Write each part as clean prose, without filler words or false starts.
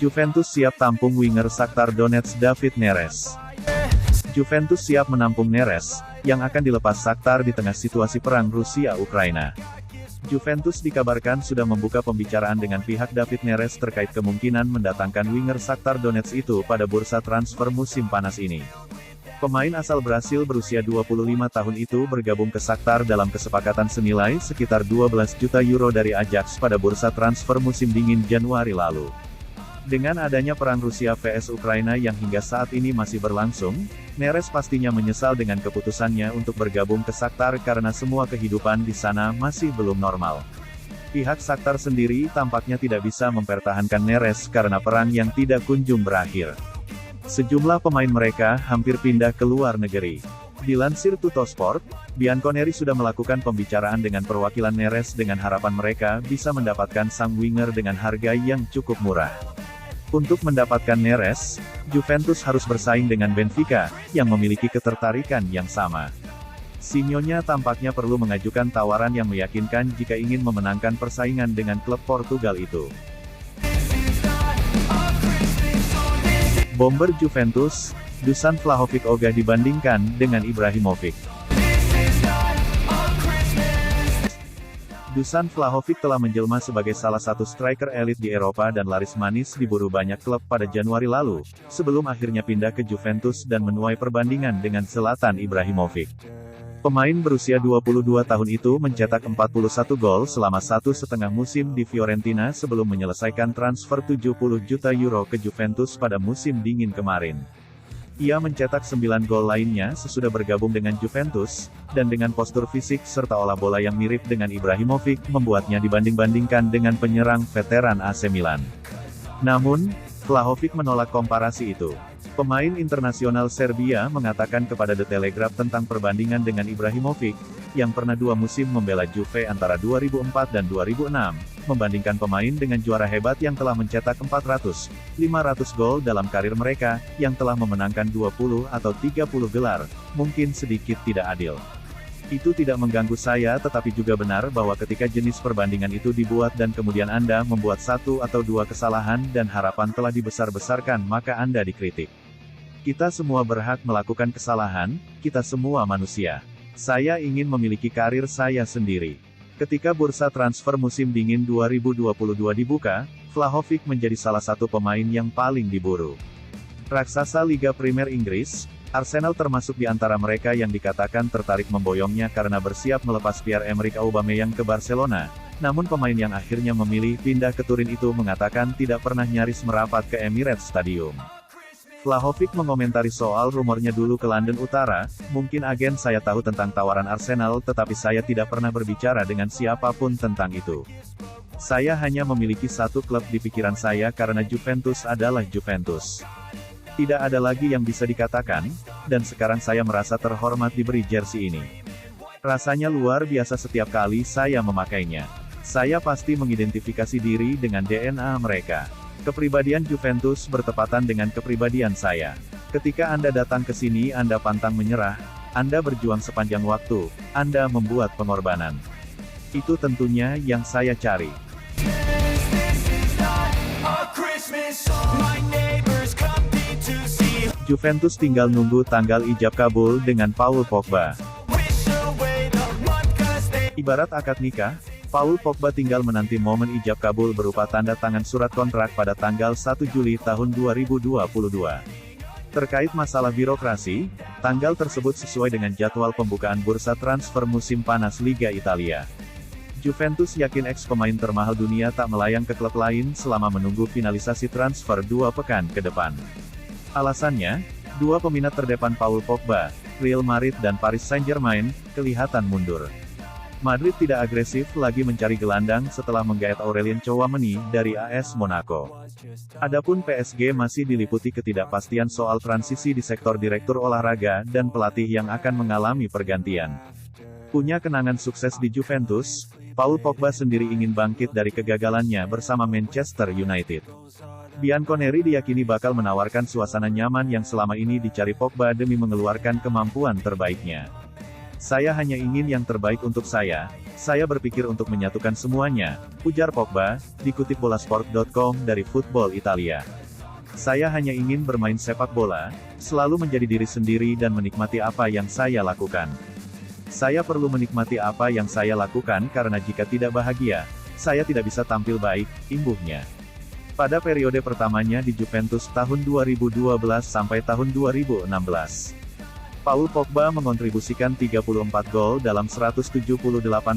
Juventus siap tampung winger Shakhtar Donetsk David Neres. Juventus siap menampung Neres, yang akan dilepas Shakhtar di tengah situasi perang Rusia-Ukraina. Juventus dikabarkan sudah membuka pembicaraan dengan pihak David Neres terkait kemungkinan mendatangkan winger Shakhtar Donetsk itu pada bursa transfer musim panas ini. Pemain asal Brasil berusia 25 tahun itu bergabung ke Shakhtar dalam kesepakatan senilai sekitar 12 juta euro dari Ajax pada bursa transfer musim dingin Januari lalu. Dengan adanya perang Rusia vs Ukraina yang hingga saat ini masih berlangsung, Neres pastinya menyesal dengan keputusannya untuk bergabung ke Shakhtar karena semua kehidupan di sana masih belum normal. Pihak Shakhtar sendiri tampaknya tidak bisa mempertahankan Neres karena perang yang tidak kunjung berakhir. Sejumlah pemain mereka hampir pindah ke luar negeri. Dilansir Tuttosport, Bianconeri sudah melakukan pembicaraan dengan perwakilan Neres dengan harapan mereka bisa mendapatkan sang winger dengan harga yang cukup murah. Untuk mendapatkan Neres, Juventus harus bersaing dengan Benfica, yang memiliki ketertarikan yang sama. Simeone tampaknya perlu mengajukan tawaran yang meyakinkan jika ingin memenangkan persaingan dengan klub Portugal itu. Bomber Juventus, Dusan Vlahovic ogah dibandingkan dengan Ibrahimovic. Dusan Vlahovic telah menjelma sebagai salah satu striker elit di Eropa dan laris manis diburu banyak klub pada Januari lalu, sebelum akhirnya pindah ke Juventus dan menuai perbandingan dengan Zlatan Ibrahimovic. Pemain berusia 22 tahun itu mencetak 41 gol selama 1,5 musim di Fiorentina sebelum menyelesaikan transfer 70 juta euro ke Juventus pada musim dingin kemarin. Ia mencetak 9 gol lainnya sesudah bergabung dengan Juventus, dan dengan postur fisik serta olah bola yang mirip dengan Ibrahimovic membuatnya dibanding-bandingkan dengan penyerang veteran AC Milan. Namun, Vlahovic menolak komparasi itu. Pemain internasional Serbia mengatakan kepada The Telegraph tentang perbandingan dengan Ibrahimovic, yang pernah 2 musim membela Juve antara 2004 dan 2006, membandingkan pemain dengan juara hebat yang telah mencetak 400, 500 gol dalam karir mereka, yang telah memenangkan 20 atau 30 gelar, mungkin sedikit tidak adil. Itu tidak mengganggu saya tetapi juga benar bahwa ketika jenis perbandingan itu dibuat dan kemudian Anda membuat 1 atau 2 kesalahan dan harapan telah dibesar-besarkan maka Anda dikritik. Kita semua berhak melakukan kesalahan, kita semua manusia. Saya ingin memiliki karir saya sendiri. Ketika bursa transfer musim dingin 2022 dibuka, Vlahovic menjadi salah satu pemain yang paling diburu. Raksasa Liga Primer Inggris, Arsenal termasuk di antara mereka yang dikatakan tertarik memboyongnya karena bersiap melepas Pierre-Emerick Aubameyang ke Barcelona. Namun pemain yang akhirnya memilih pindah ke Turin itu mengatakan tidak pernah nyaris merapat ke Emirates Stadium. Vlahovic mengomentari soal rumornya dulu ke London Utara, mungkin agen saya tahu tentang tawaran Arsenal tetapi saya tidak pernah berbicara dengan siapapun tentang itu. Saya hanya memiliki satu klub di pikiran saya karena Juventus adalah Juventus. Tidak ada lagi yang bisa dikatakan, dan sekarang saya merasa terhormat diberi jersey ini. Rasanya luar biasa setiap kali saya memakainya. Saya pasti mengidentifikasi diri dengan DNA mereka. Kepribadian Juventus bertepatan dengan kepribadian saya. Ketika Anda datang ke sini Anda pantang menyerah, Anda berjuang sepanjang waktu, Anda membuat pengorbanan. Itu tentunya yang saya cari. Juventus tinggal nunggu tanggal ijab kabul dengan Paul Pogba. Ibarat akad nikah, Paul Pogba tinggal menanti momen ijab kabul berupa tanda tangan surat kontrak pada tanggal 1 Juli tahun 2022. Terkait masalah birokrasi, tanggal tersebut sesuai dengan jadwal pembukaan bursa transfer musim panas Liga Italia. Juventus yakin ex-pemain termahal dunia tak melayang ke klub lain selama menunggu finalisasi transfer 2 pekan ke depan. Alasannya, 2 peminat terdepan Paul Pogba, Real Madrid dan Paris Saint-Germain, kelihatan mundur. Madrid tidak agresif lagi mencari gelandang setelah menggait Aurelien Tchouameni dari AS Monaco. Adapun PSG masih diliputi ketidakpastian soal transisi di sektor direktur olahraga dan pelatih yang akan mengalami pergantian. Punya kenangan sukses di Juventus, Paul Pogba sendiri ingin bangkit dari kegagalannya bersama Manchester United. Bianconeri diyakini bakal menawarkan suasana nyaman yang selama ini dicari Pogba demi mengeluarkan kemampuan terbaiknya. Saya hanya ingin yang terbaik untuk saya, Saya berpikir untuk menyatukan semuanya, ujar Pogba, dikutip Bolasport.com dari Football Italia. Saya hanya ingin bermain sepak bola, selalu menjadi diri sendiri dan menikmati apa yang saya lakukan. Saya perlu menikmati apa yang saya lakukan karena jika tidak bahagia, saya tidak bisa tampil baik, imbuhnya. Pada periode pertamanya di Juventus tahun 2012 sampai tahun 2016. Paul Pogba mengontribusikan 34 gol dalam 178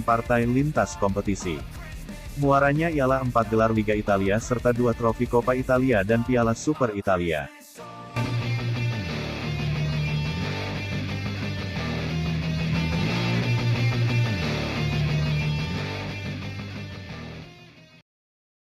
partai lintas kompetisi. Muaranya ialah 4 gelar Liga Italia serta 2 trofi Coppa Italia dan Piala Super Italia.